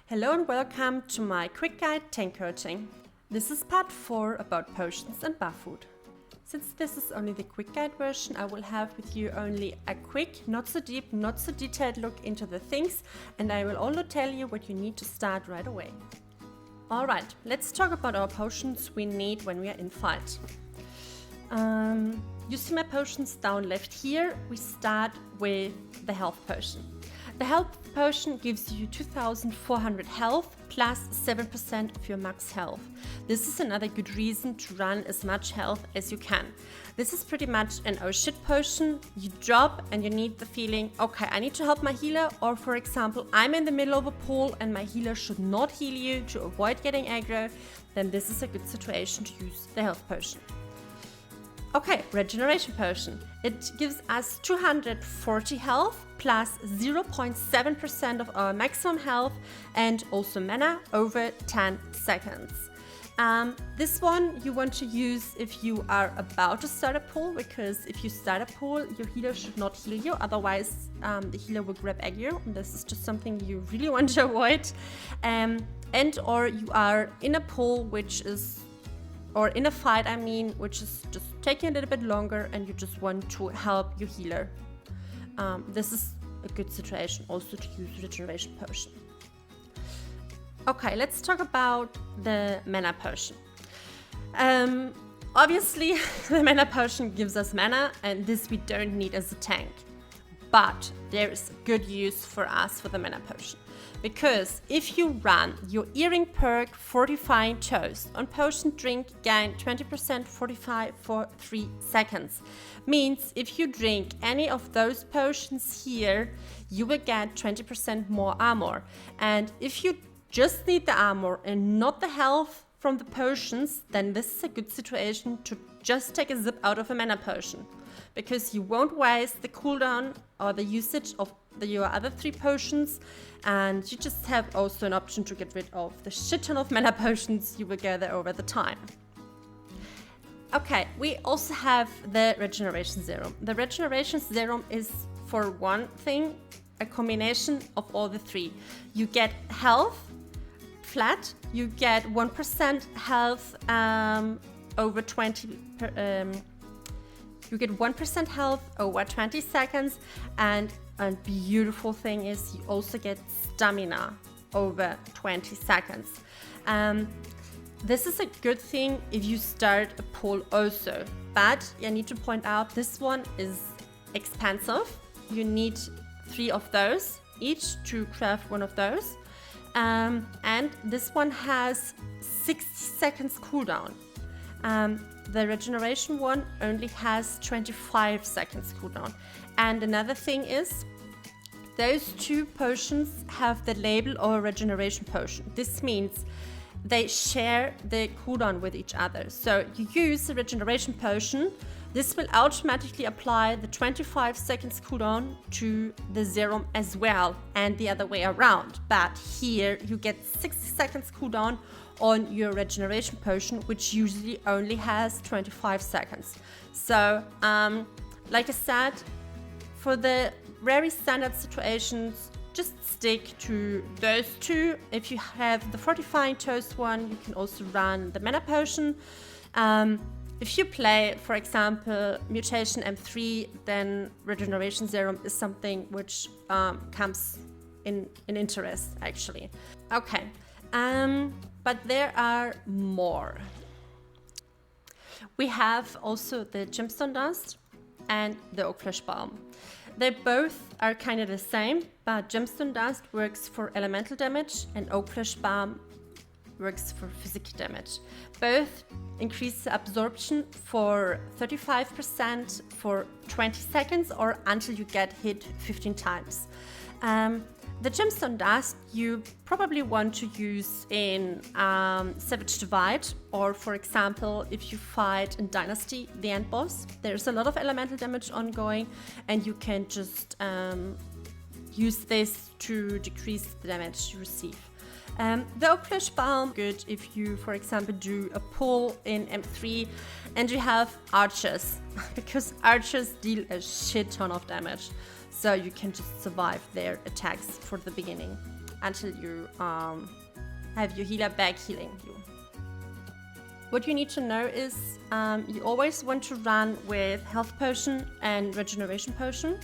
Hello and welcome to my quick guide tank coaching. This is part 4 about potions and buff food. Since this is only the quick guide version, I will have with you only a quick, not so deep, not so detailed look into the things, and I will also tell you what you need to start right away. Alright, let's talk about our potions we need when we are in fight. You see my potions down left here. We start with the health potion. The health potion gives you 2400 health plus 7% of your max health. This is another good reason to run as much health as you can. This is pretty much an oh shit potion. You drop and you need the feeling, okay, I need to help my healer, or for example, I'm in the middle of a pool and my healer should not heal you to avoid getting aggro, then this is a good situation to use the health potion. Okay, regeneration potion. It gives us 240 health plus 0.7% of our maximum health and also mana over 10 seconds. This one you want to use if you are about to start a pull, because if you start a pull, your healer should not heal you, otherwise the healer will grab aggro, and this is just something you really want to avoid. And or you are in a pull or in a fight, which is just taking a little bit longer and you just want to help your healer. This is a good situation also to use regeneration potion. Okay, let's talk about the mana potion. Obviously, the mana potion gives us mana, and this we don't need as a tank. But there is good use for us for the mana potion. Because if you run your earring perk Fortifying Toast on potion drink, gain 20% fortify for 3 seconds. Means if you drink any of those potions here, you will get 20% more armor. And if you just need the armor and not the health from the potions, then this is a good situation to just take a zip out of a mana potion. Because you won't waste the cooldown or the usage of your other 3 potions, and you just have also an option to get rid of the shit ton of mana potions you will gather over the time. Okay, we also have the regeneration serum. The regeneration serum is, for one thing, a combination of all the 3. You get health flat, you get 1% health over 20 you get 1% health over 20 seconds, and a beautiful thing is you also get stamina over 20 seconds. This is a good thing if you start a pull also, but I need to point out this one is expensive. You need 3 of those each to craft one of those, and this one has 60 seconds cooldown. The regeneration one only has 25 seconds cooldown. And another thing is, those 2 potions have the label of a regeneration potion. This means they share the cooldown with each other. So you use the regeneration potion, this will automatically apply the 25 seconds cooldown to the serum as well, and the other way around. But here you get 60 seconds cooldown on your regeneration potion, which usually only has 25 seconds. So, like I said, for the very standard situations, just stick to those 2. If you have the Fortifying Toast one, you can also run the mana potion. If you play, for example, Mutation M3, then Regeneration Serum is something which comes in interest, actually. Okay. But there are more. We have also the Gemstone Dust and the Oak Flesh Balm. They both are kind of the same, but Gemstone Dust works for elemental damage and Oak Flesh Balm works for physical damage. Both increase the absorption for 35% for 20 seconds or until you get hit 15 times. The Gemstone Dust you probably want to use in Savage Divide, or for example if you fight in Dynasty, the end boss. There's a lot of elemental damage ongoing, and you can just use this to decrease the damage you receive. The Oak Flesh Balm, good if you, for example, do a pull in M3 and you have archers, because archers deal a shit ton of damage. So you can just survive their attacks for the beginning. until you have your healer back healing you. What you need to know is you always want to run with health potion and regeneration potion.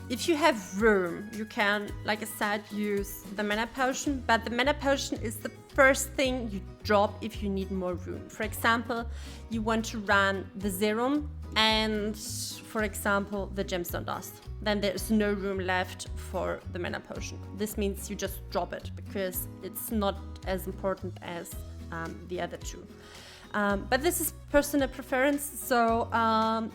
If you have room, you can, like I said, use the mana potion, but the mana potion is the first thing you drop if you need more room. For example, you want to run the serum and, for example, the gemstone dust. Then there's no room left for the mana potion. This means you just drop it because it's not as important as the other two. But this is personal preference, so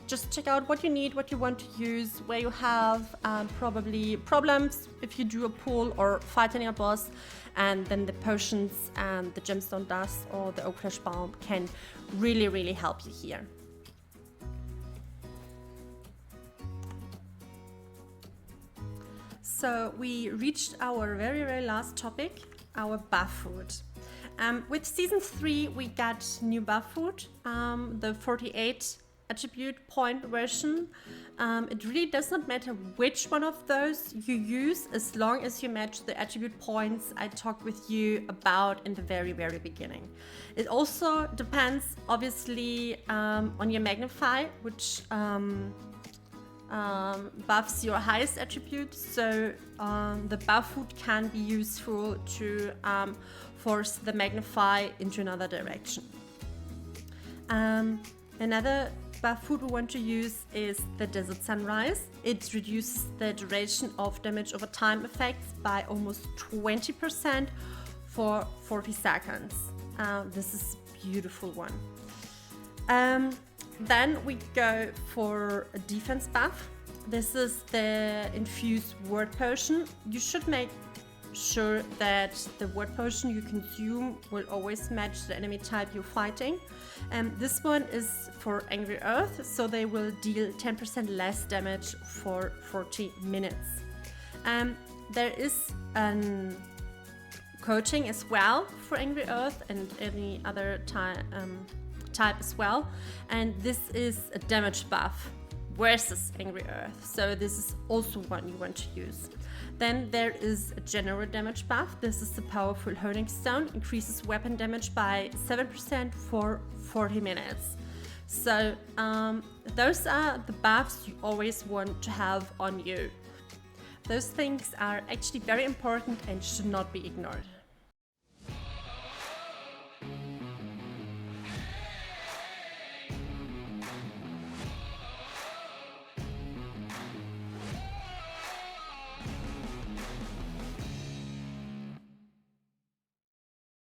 just check out what you need, what you want to use, where you have probably problems if you do a pull or fighting a boss, and then the potions and the gemstone dust or the oak flesh balm can really help you here. So we reached our very last topic, our buff food. With Season 3 we got new buff food, the 48 attribute point version. It really does not matter which one of those you use as long as you match the attribute points I talked with you about in the very beginning. It also depends obviously on your magnify, which buffs your highest attribute, so the buff food can be useful to force the magnify into another direction. Another buff food we want to use is the Desert Sunrise. It reduces the duration of damage over time effects by almost 20% for 40 seconds. This is a beautiful one. Then we go for a defense buff. This is the infused word potion. You should make sure that the word potion you consume will always match the enemy type you're fighting. This one is for Angry Earth, so they will deal 10% less damage for 40 minutes. There is an coaching as well for Angry Earth and any other type as well, and this is a damage buff versus Angry Earth, so this is also one you want to use. Then there is a general damage buff. This is the powerful Honing Stone, increases weapon damage by 7% for 40 minutes. So those are the buffs you always want to have on you. Those things are actually very important and should not be ignored.